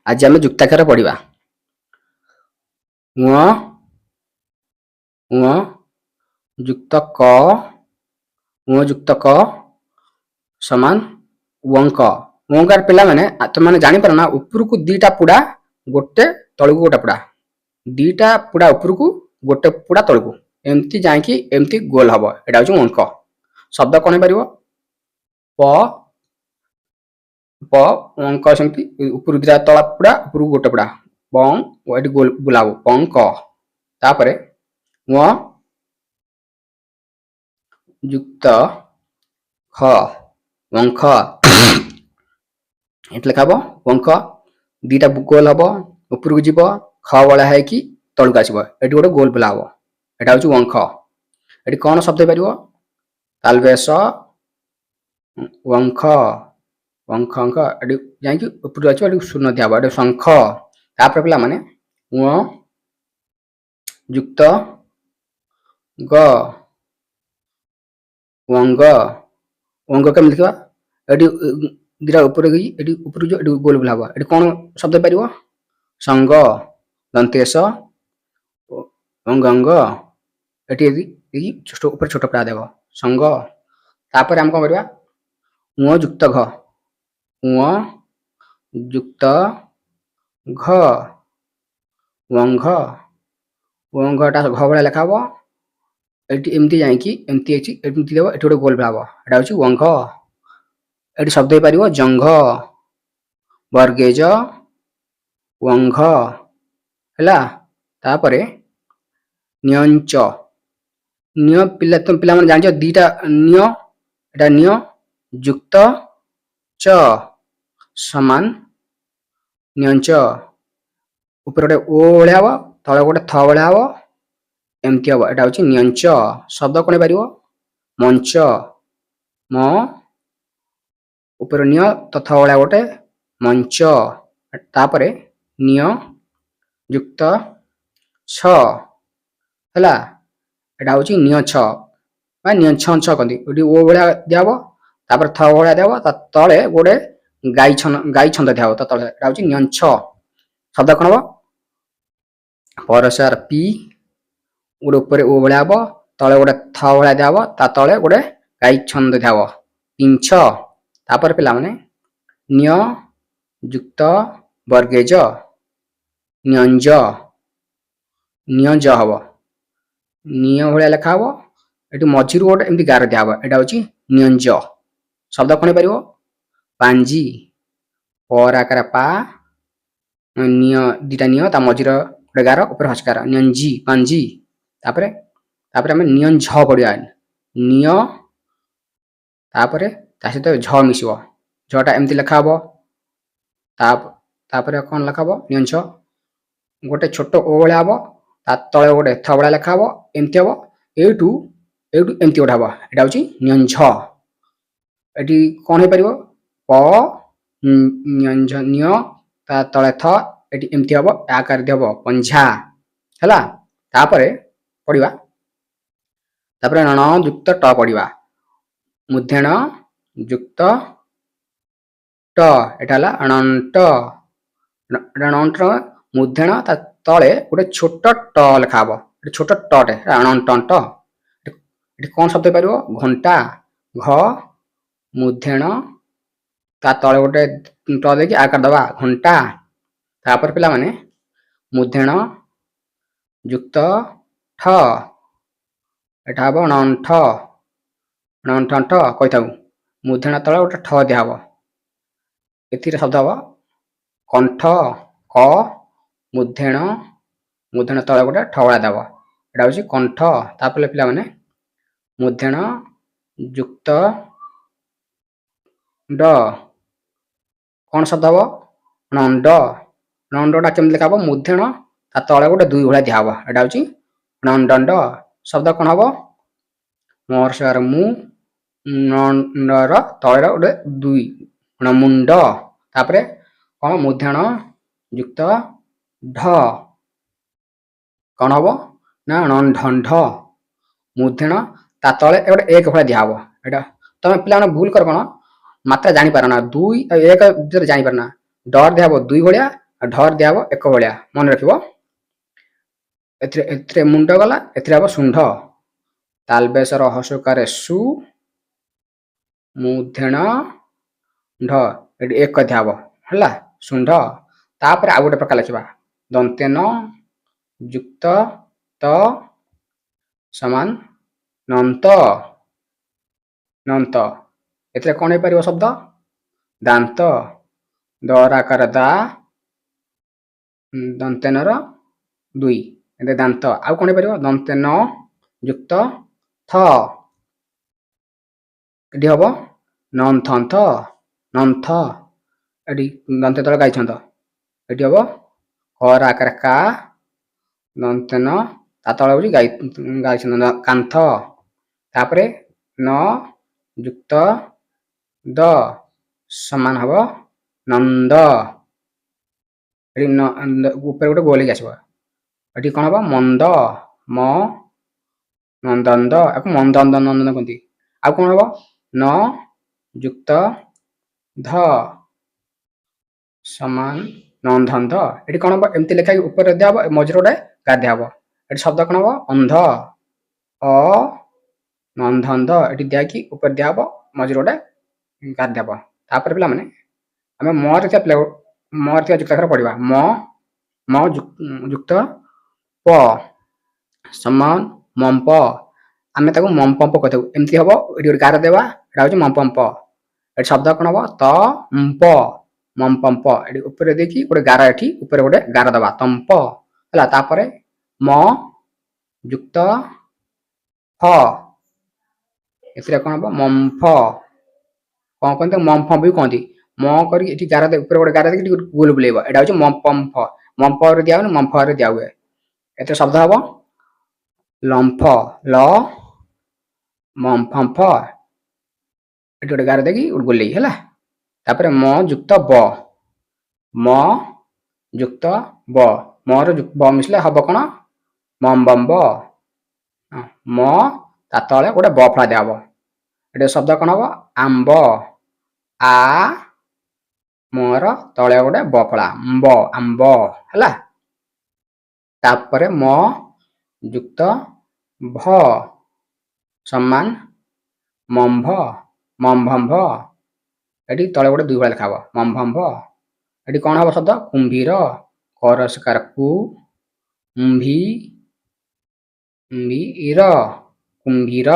आज आम जुक्ताक्षर पढ़ा उ उ युक्त क उ युक्त क समान वंक वंकार पिला माने तुम मैंने जापर ना ऊपर को दीटा पुड़ा गोटे तलू गोटे पुड़ा दीटा पुड़ा ऊपर को गोटे पुड़ा तलू एमती जाकि एमती गोल हम यहाँ हूँ वंक शब्द कौन हो पार प प वंक सेमती ऊपर दीटा तला पुड़ा ऊपर गोटे पुड़ा पंग ये गोल बुला पंक तापर व युक्त ख वंख ये लिखा वंख दीटा गोल हम ऊपर को जीव ख बड़ा है कि तलू आसब ये गोटे गोल बुला हम यहाँ हूँ वंख ये कौन शब्द हो पार तालवेश वंख वंख अंक ये जाकि ऊपर आसो शून्य दिया ये शंख तापर पिला माने उ युक्त ग वंग वंग केम लिखा ये दीटा ऊपर गई ऊपर जो गोल बुला ये कौन शब्द हो पार संग दंतेश अंग अंग ये ऊपर छोट पड़ा देव संग तापर आम कौन करवा उ युक्त घ उ युक्त घ वंघ वंघटा घ भाया लिखा ये एमती जाकि एमती एमती देव ये गोटे गोल बुला यहाँ हूँ वंघ ये शब्द हो पार जंघ बर्गेज वंघ है तापर न्यंच निय पिला तुम पिला माने जान दीटा निय एटा निय युक्त च समान न्यंच ऊपर गोटे ओ भाया हम तले गोटे थ भाया हम एमती हम यहाँ हूँ न्यंच शब्द कौन हो पार मंच म ऊपर निय तो थ भाया गोटे मंच तापर निय युक्त छ है यहाँ हूँ निय छ नियंछ कहती ओ भाया दिया तापर थ भाया दिया तले गोटे गाई छंद दिया तले यहाँ हूँ नियंछ शब्द कौन हम परसार पी गोटे ऊपर ओ भाया हम तले गोटे थ भाया दिया तले गोटे गाई छंद दिया पिंछ तापर पिला माने निय युक्त बर्गेज न्यंज नियंज हम निय भाया लिखा हम ये मझी गोटे एमती गार दिया यहाँ हूँ नियंज शब्द कौन हो पार पांजी पर आकार पा निय दीटा निय ता मझीर गोटे गार ऊपर हस्कार नियंजी पांजी तापर तापर आम नियंझ पढ़ा निय तापर ता सहित झ मिसब झटा एमती लिखा हम तापर कौन लिखा हम नियंझ गोटे छोट ओ भाया हम तले गोटे थ भाया लिखा हम एमती हम एटू एटू एमती गोटे हम यहाँ हूँ नियंझ ये कौन हो पार प नियंझ निय तले थ ये एमती हम आकार हम पंझा है तापर पढ़ा तापर ण युक्त ट पढ़ा मुध्यण युक्त ट एटा अणंट अणंट मुध्यण तले गोटे छोट ट लिखा हम छोट टटे अणंट ये कौन शब्द हो पार घंटा घ मुध्यण तले गोटे ट देखिए आकार दबा घंटा तापर पिला माने मुध्यण युक्त ठ एटा हम अणंठ अणंठ कही था मुध्यण तले गोटे ठ दिया ए शब्द हम कंठ क मुध्यण मुध्यण तले गोटे ठ भाया देव यहाँ हूँ कंठ तापर पिला माने मुध्यण युक्त ड कौन शब्द हम नंड नंडटा केमती लिखा हम मुध्यण तले गोटे दुई भाया दिया यहाँ हूँ नंड शब्द कौन हम मोर मु नंडर तले गोटे दुई मुंड तापर कौन मुध्यण युक्त ढ कौन हम ना ढंढ मुध्यण तले गोटे एक भाया दिया यहाँ तुम पिला भूल कर कौन मात्रा जापार ना दुई एक जापार ना डर दिया दुई भाया ଢର ଦିଆହବ ଏକ ଭଳିଆ ମନେ ରଖିବ। ଏଥିରେ ମୁଣ୍ଡ ଗଲା, ଏଥିରେ ହବ ଶୁଣ୍ଢ। ତାଲବେସର ହସୁକାରେ ସୁ ମୂର୍ଧେଣ ଢ ଏଠି ଏକ ଦିଆହବ ହେଲା ଶୁଣ୍ଢ। ତାପରେ ଆଉ ଗୋଟେ ପ୍ରକାର ଲେଖିବା ଦନ୍ତେନ ଯୁକ୍ତ ତ ସମାନ ନନ୍ତ ନନ୍ତ। ଏଥିରେ କଣ ହେଇପାରିବ ଶବ୍ଦ ଦାନ୍ତ। ଦରାକାର ଦା ଦନ୍ତେନର 2 ଏଠି ଦାନ୍ତ। ଆଉ କଣ ହେଇପାରିବ ଦନ୍ତେନ ଯୁକ୍ତ ଥ ଏଠି ହବ ନନ୍ଥନ୍ଥ ନନ୍ଥ। ଏଠି ଦନ୍ତେ ତଳେ ଗାଇଛନ୍ତ ଏଠି ହବ କର ଆକାର କା ଦନ୍ତେନ ତା ତଳେ ହଉଛି ଗାଇଛନ୍ତ କାନ୍ଥ। ତାପରେ ନ ଯୁକ୍ତ ଦ ସମାନ ହବ ନନ୍ଦ। ଏଠି ଉପରେ ଗୋଟେ ଗୋଲ ହେଇକି ଆସିବ। ଏଠି କଣ ହବ ମନ୍ଦ ମ ନନ୍ଦନ୍ଦ ଆକୁ ମନ୍ଦନ୍ଦ ନନ୍ଦନ କୁହନ୍ତି। ଆଉ କଣ ହବ ନ ଯୁକ୍ତ ଧ ସମାନ ନନ୍ଧନ୍ଧ। ଏଠି କଣ ହବ ଏମିତି ଲେଖା ଉପରେ ଦିଆହବ ମଝିରେ ଗୋଟେ ଗାର ଦିଆହବ। ଏଠି ଶବ୍ଦ କଣ ହବ ଅନ୍ଧ ଅ ନନ୍ଧନ୍ଧ। ଏଠି ଦିଆକି ଉପରେ ଦିଆହବ ମଝିରେ ଗୋଟେ ଗାର ଦିଆହବ। ତାପରେ ପିଲାମାନେ ଆମେ ମରେ ଥିବା ଯୁକ୍ତ ଅକ୍ଷର ପଢିବା ମ ଯୁକ୍ତ ପ ସମାନ ମମ୍ପ। ଆମେ ତାକୁ ମମ୍ପମ୍ପ କହିଥାଉ। ଏମିତି ହବ ଏଠି ଗୋଟେ ଗାର ଦେବା ଏଟା ହଉଛି ମମ୍ପମ୍ପ। ଏଠି ଶବ୍ଦ କଣ ହବ ତ ମ୍ପ ମମ୍ପମ୍ପ। ଏଠି ଉପରେ ଦେଇକି ଗୋଟେ ଗାର ଏଠି ଉପରେ ଗୋଟେ ଗାର ଦବା ତମ୍ପ ହେଲା। ତାପରେ ମ ଯୁକ୍ତ ଫ ଏଥିରେ କଣ ହବ ମମ୍ଫ। କଣ କହନ୍ତି ମମ୍ଫ ବି କହନ୍ତି। ମ କରିକି ଏଠି ଗାର ଉପରେ ଗୋଟେ ଗାର ଦେଇକି ଗୋଲ ବୁଲେଇବ ଏଟା ହଉଛି ମମ୍ପମ୍ଫ। ମମ୍ପରେ ଦିଆ ହୁଏନି ମମ୍ଫରେ ଦିଆ ହୁଏ। ଏଥିରେ ଶବ୍ଦ ହବ ଲମ୍ଫ ଲ ମମ୍ଫମ୍ଫ। ଏଠି ଗୋଟେ ଗାର ଦେଇକି ଗୋଟେ ଗୋଲେଇ ହେଲା। ତାପରେ ମ ଯୁକ୍ତ ବ ମ ଯୁକ୍ତ ବ ମର ବ ମିଶିଲେ ହବ କଣ ମମ୍ବମ୍ବ। ମ ତା ତଳେ ଗୋଟେ ବ ଫଳା ଦିଆହବ। ଏଠି ଶବ୍ଦ କଣ ହବ ଆମ୍ବ ଆ ମର ତଳେ ଗୋଟେ ବ ଫଳା ଆମ୍ବ ଆମ୍ବ ହେଲା। ତାପରେ ମ ଯୁକ୍ତ ଭ ସମାନ ମମ୍ଭ ମମ୍ଭମ୍ଭ। ଏଠି ତଳେ ଗୋଟେ 2 ଭଳିଆ ଲେଖା ହବ ମମ୍ଭମ୍ଭ। ଏଠି କଣ ହବ ଶବ୍ଦ କୁମ୍ଭୀର କରସକାର କୁ କୁମ୍ଭୀର କୁମ୍ଭୀର